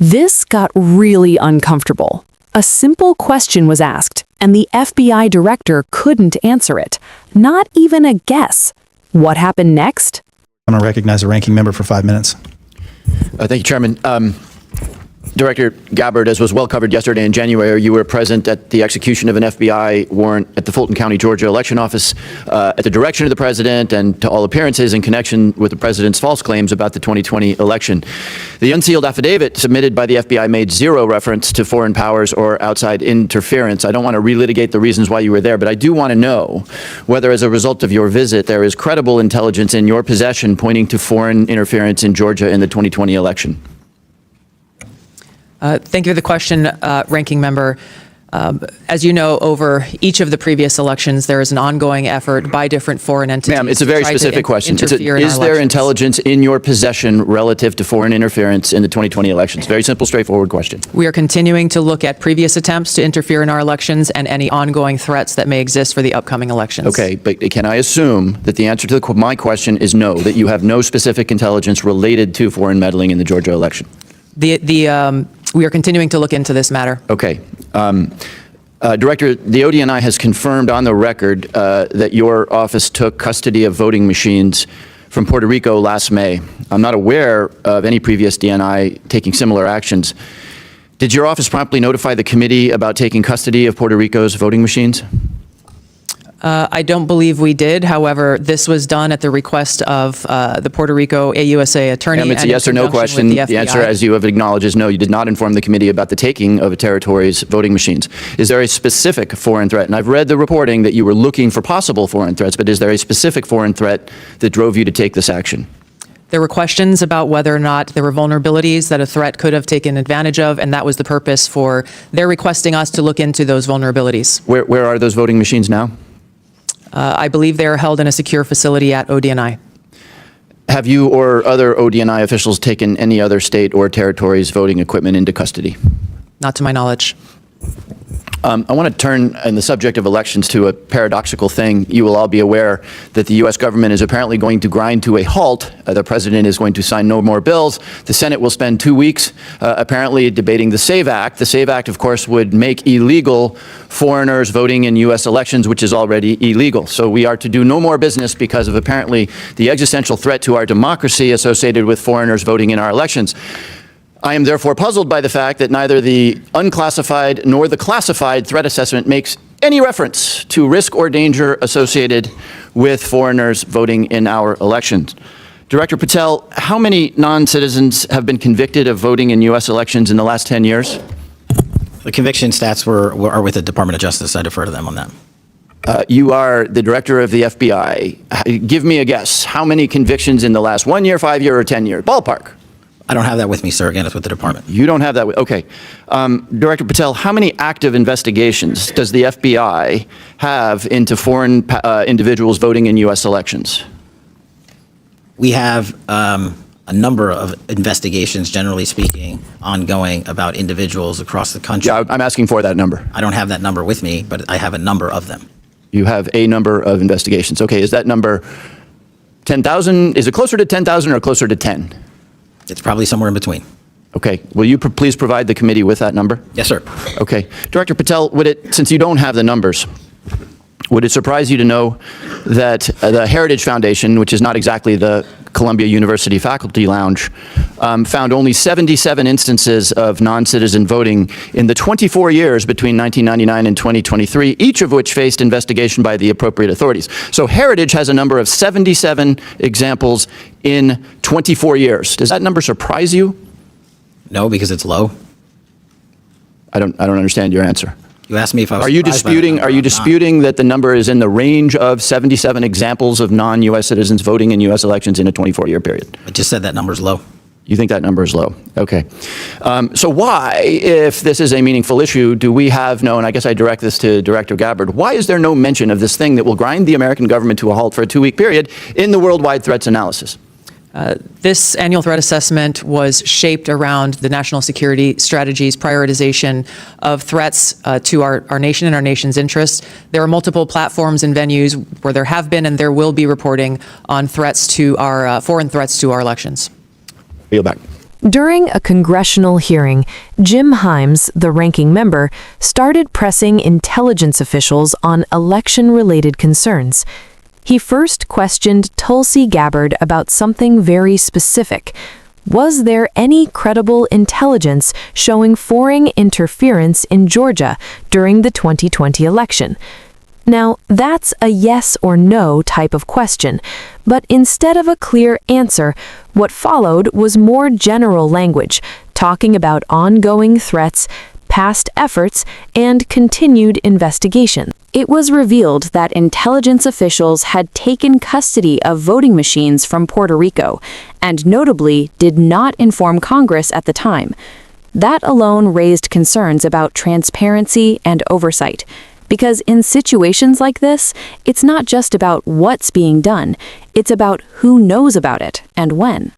This got really uncomfortable. A simple question was asked, and the FBI director couldn't answer it. Not even a guess. What happened next? I'm going to recognize the ranking member for 5 minutes. Thank you, Chairman. Director Gabbard, as was well covered yesterday in January, you were present at the execution of an FBI warrant at the Fulton County, Georgia election office at the direction of the president and to all appearances in connection with the president's false claims about the 2020 election. The unsealed affidavit submitted by the FBI made zero reference to foreign powers or outside interference. I don't want to relitigate the reasons why you were there, but I do want to know whether, as a result of your visit, there is credible intelligence in your possession pointing to foreign interference in Georgia in the 2020 election. Thank you for the question, Ranking Member. As you know, over each of the previous elections, there is an ongoing effort by different foreign entities. Ma'am, it's a very specific question. Is there intelligence in your possession relative to foreign interference in the 2020 elections? Very simple, straightforward question. We are continuing to look at previous attempts to interfere in our elections and any ongoing threats that may exist for the upcoming elections. Okay, but can I assume that the answer to my question is no, that you have no specific intelligence related to foreign meddling in the Georgia election? We are continuing to look into this matter. Okay. Director, the ODNI has confirmed on the record that your office took custody of voting machines from Puerto Rico last May. I'm not aware of any previous DNI taking similar actions. Did your office promptly notify the committee about taking custody of Puerto Rico's voting machines? I don't believe we did. However, this was done at the request of the Puerto Rico AUSA attorney. It's a yes or no question. The answer, as you have acknowledged, is no. You did not inform the committee about the taking of a territory's voting machines. Is there a specific foreign threat? And I've read the reporting that you were looking for possible foreign threats, but is there a specific foreign threat that drove you to take this action? There were questions about whether or not there were vulnerabilities that a threat could have taken advantage of, and that was the purpose for their requesting us to look into those vulnerabilities. Where are those voting machines now? I believe they are held in a secure facility at ODNI. Have you or other ODNI officials taken any other state or territory's voting equipment into custody? Not to my knowledge. I want to turn in the subject of elections to a paradoxical thing. You will all be aware that the U.S. government is apparently going to grind to a halt. The president is going to sign no more bills. The Senate will spend 2 weeks apparently debating the SAVE Act. The SAVE Act, of course, would make illegal foreigners voting in U.S. elections, which is already illegal. So we are to do no more business because of apparently the existential threat to our democracy associated with foreigners voting in our elections. I am therefore puzzled by the fact that neither the unclassified nor the classified threat assessment makes any reference to risk or danger associated with foreigners voting in our elections. Director Patel, how many non-citizens have been convicted of voting in U.S. elections in the last 10 years? The conviction stats are with the Department of Justice. I defer to them on that. You are the director of the FBI. Give me a guess. How many convictions in the last 1 year, 5 year, or 10 year? Ballpark. I don't have that with me, sir. Again, it's with the department. You don't have that with, okay. Director Patel, how many active investigations does the FBI have into foreign individuals voting in U.S. elections? We have a number of investigations, generally speaking, ongoing about individuals across the country. Yeah, I'm asking for that number. I don't have that number with me, but I have a number of them. You have a number of investigations. Okay, is that number 10,000? Is it closer to 10,000 or closer to 10? It's probably somewhere in between. Okay. Will you please provide the committee with that number? Yes, sir. Okay. Director Patel, since you don't have the numbers, would it surprise you to know that the Heritage Foundation, which is not exactly the Columbia University Faculty Lounge, found only 77 instances of non-citizen voting in the 24 years between 1999 and 2023, each of which faced investigation by the appropriate authorities. So Heritage has a number of 77 examples in 24 years. Does that number surprise you? No, because it's low. I don't understand your answer. You asked me if I was Are you disputing that the number is in the range of 77 examples of non-U.S. citizens voting in U.S. elections in a 24-year period? I just said that number's low. You think that number is low? Okay. So why, if this is a meaningful issue, do we have no, and I guess I direct this to Director Gabbard, why is there no mention of this thing that will grind the American government to a halt for a 2-week period in the worldwide threats analysis? This annual threat assessment was shaped around the national security strategy's prioritization of threats to our nation and our nation's interests. There are multiple platforms and venues where there have been and there will be reporting on threats to our foreign threats to our elections. Yield back. During a congressional hearing, Jim Himes, the ranking member, started pressing intelligence officials on election-related concerns. He first questioned Tulsi Gabbard about something very specific. Was there any credible intelligence showing foreign interference in Georgia during the 2020 election? Now, that's a yes or no type of question, but instead of a clear answer, what followed was more general language, talking about ongoing threats, past efforts, and continued investigation. It was revealed that intelligence officials had taken custody of voting machines from Puerto Rico, and notably did not inform Congress at the time. That alone raised concerns about transparency and oversight. Because in situations like this, it's not just about what's being done, it's about who knows about it and when.